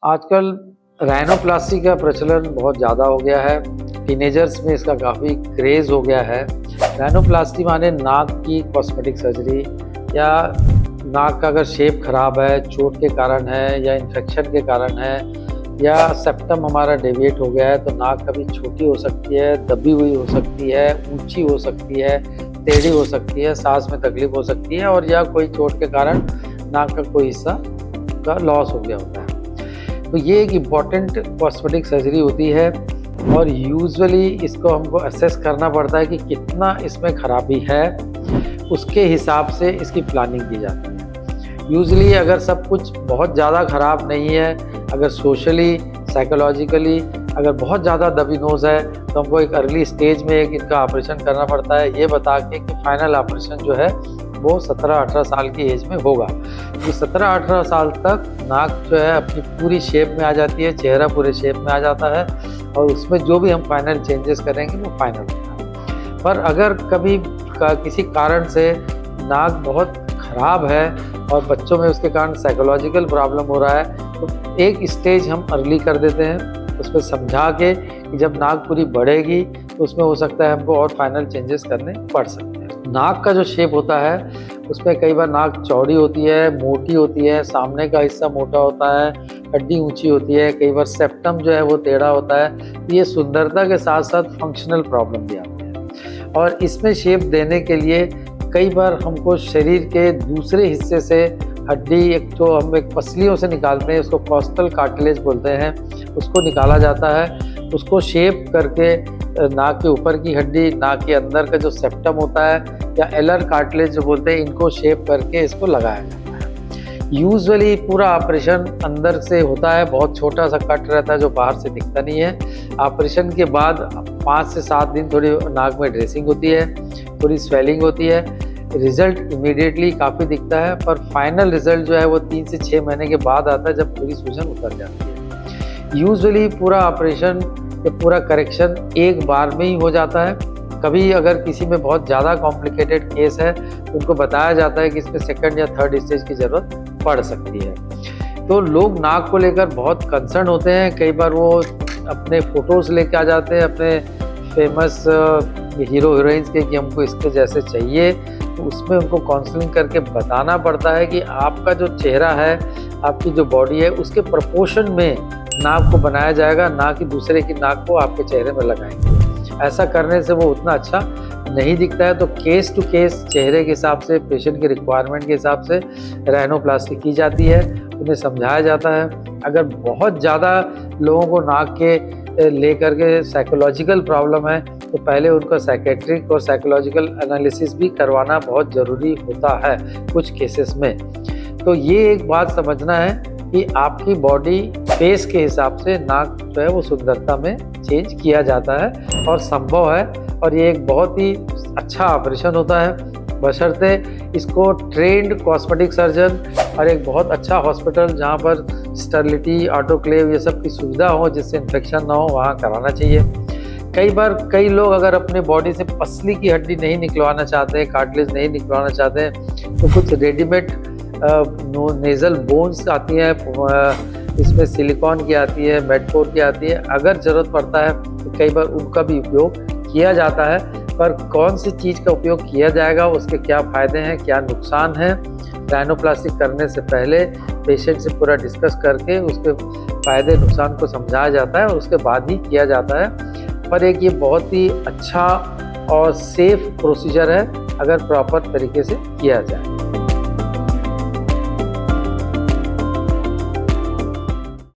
आजकल राइनोप्लास्टी का प्रचलन बहुत ज़्यादा हो गया है। टीनेजर्स में इसका काफ़ी क्रेज़ हो गया है। राइनोप्लास्टी माने नाक की कॉस्मेटिक सर्जरी या नाक का अगर शेप ख़राब है, चोट के कारण है या इन्फेक्शन के कारण है या सेप्टम हमारा डेविएट हो गया है, तो नाक कभी छोटी हो सकती है, दबी हुई हो सकती है, ऊंची हो सकती है, टेढ़ी हो सकती है, सांस में तकलीफ हो सकती है और या कोई चोट के कारण नाक का कोई हिस्सा का लॉस हो गया होता है। तो ये एक इम्पॉर्टेंट कॉस्मेटिक सर्जरी होती है और यूजुअली इसको हमको असेस करना पड़ता है कि कितना इसमें खराबी है, उसके हिसाब से इसकी प्लानिंग की जाती है। यूजुअली अगर सब कुछ बहुत ज़्यादा ख़राब नहीं है, अगर सोशली साइकोलॉजिकली अगर बहुत ज़्यादा दबी नोज़ है, तो हमको एक अर्ली स्टेज में एक इनका ऑपरेशन करना पड़ता है, ये बता के कि फाइनल ऑपरेशन जो है वो 17-18 साल की एज में होगा। ये 17-18 साल तक नाक जो है अपनी पूरी शेप में आ जाती है, चेहरा पूरे शेप में आ जाता है और उसमें जो भी हम फाइनल चेंजेस करेंगे वो फाइनल होगा। पर अगर कभी किसी कारण से नाक बहुत ख़राब है और बच्चों में उसके कारण साइकोलॉजिकल प्रॉब्लम हो रहा है, तो एक स्टेज हम अर्ली कर देते हैं, उसमें समझा के कि जब नाक पूरी बढ़ेगी तो उसमें हो सकता है हमको और फाइनल चेंजेस करने पड़ सकते हैं। नाक का जो शेप होता है उसमें कई बार नाक चौड़ी होती है, मोटी होती है, सामने का हिस्सा मोटा होता है, हड्डी ऊंची होती है, कई बार सेप्टम जो है वो टेढ़ा होता है। ये सुंदरता के साथ साथ फंक्शनल प्रॉब्लम भी आती है और इसमें शेप देने के लिए कई बार हमको शरीर के दूसरे हिस्से से हड्डी, एक जो हम एक पसलियों से निकालते हैं, उसको कॉस्टल कार्टिलेज बोलते हैं, उसको निकाला जाता है। उसको शेप करके नाक के ऊपर की हड्डी, नाक के अंदर का जो सेप्टम होता है या एलर कार्टिलेज जो बोलते हैं, इनको शेप करके इसको लगाया जाता है। यूजुअली पूरा ऑपरेशन अंदर से होता है, बहुत छोटा सा कट रहता है जो बाहर से दिखता नहीं है। ऑपरेशन के बाद 5 से 7 दिन थोड़ी नाक में ड्रेसिंग होती है, थोड़ी स्वेलिंग होती है। रिज़ल्ट इमीडिएटली काफ़ी दिखता है, पर फाइनल रिज़ल्ट जो है वो 3 से 6 महीने के बाद आता है, जब पूरी सूजन उतर जाती है। यूजुअली पूरा ऑपरेशन या पूरा करेक्शन एक बार में ही हो जाता है। कभी अगर किसी में बहुत ज़्यादा कॉम्प्लिकेटेड केस है तो उनको बताया जाता है कि इसमें सेकंड या थर्ड स्टेज की ज़रूरत पड़ सकती है। तो लोग नाक को लेकर बहुत कंसर्न होते हैं। कई बार वो अपने फ़ोटोज़ लेके आ जाते हैं अपने फेमस हीरो हीरोइंस के कि हमको इसके जैसे चाहिए, तो उसमें उनको काउंसलिंग करके बताना पड़ता है कि आपका जो चेहरा है, आपकी जो बॉडी है, उसके प्रोपोर्शन में नाक को बनाया जाएगा, ना कि दूसरे की नाक को आपके चेहरे में लगाएंगे। ऐसा करने से वो उतना अच्छा नहीं दिखता है। तो केस टू केस चेहरे के हिसाब से, पेशेंट के रिक्वायरमेंट के हिसाब से राइनोप्लास्टी की जाती है, उन्हें समझाया जाता है। अगर बहुत ज़्यादा लोगों को नाक के लेकर के साइकोलॉजिकल प्रॉब्लम है, तो पहले उनका साइकेट्रिक और साइकोलॉजिकल एनालिसिस भी करवाना बहुत ज़रूरी होता है कुछ केसेस में। तो ये एक बात समझना है कि आपकी बॉडी फेस के हिसाब से नाक जो है वो सुंदरता में चेंज किया जाता है और संभव है, और ये एक बहुत ही अच्छा ऑपरेशन होता है, बशर्ते इसको ट्रेंड कॉस्मेटिक सर्जन और एक बहुत अच्छा हॉस्पिटल जहाँ पर स्टरलिटी, ऑटोक्लेव ये सब की सुविधा हो, जिससे इन्फेक्शन ना हो, वहाँ कराना चाहिए। कई बार कई लोग अगर अपने बॉडी से पसली की हड्डी नहीं निकलवाना चाहते हैं, कार्टिलेज नहीं निकलवाना चाहते हैं, तो कुछ रेडीमेड नेज़ल बोन्स आती हैं, इसमें सिलिकॉन की आती है, मेडपोर की आती है। अगर ज़रूरत पड़ता है तो कई बार उनका भी उपयोग किया जाता है। पर कौन सी चीज़ का उपयोग किया जाएगा, उसके क्या फ़ायदे हैं, क्या नुकसान हैं, राइनोप्लास्टी करने से पहले पेशेंट से पूरा डिस्कस करके उसके फ़ायदे नुकसान को समझाया जाता है और उसके बाद ही किया जाता है। पर एक ये बहुत ही अच्छा और सेफ प्रोसीजर है अगर प्रॉपर तरीके से किया जाए।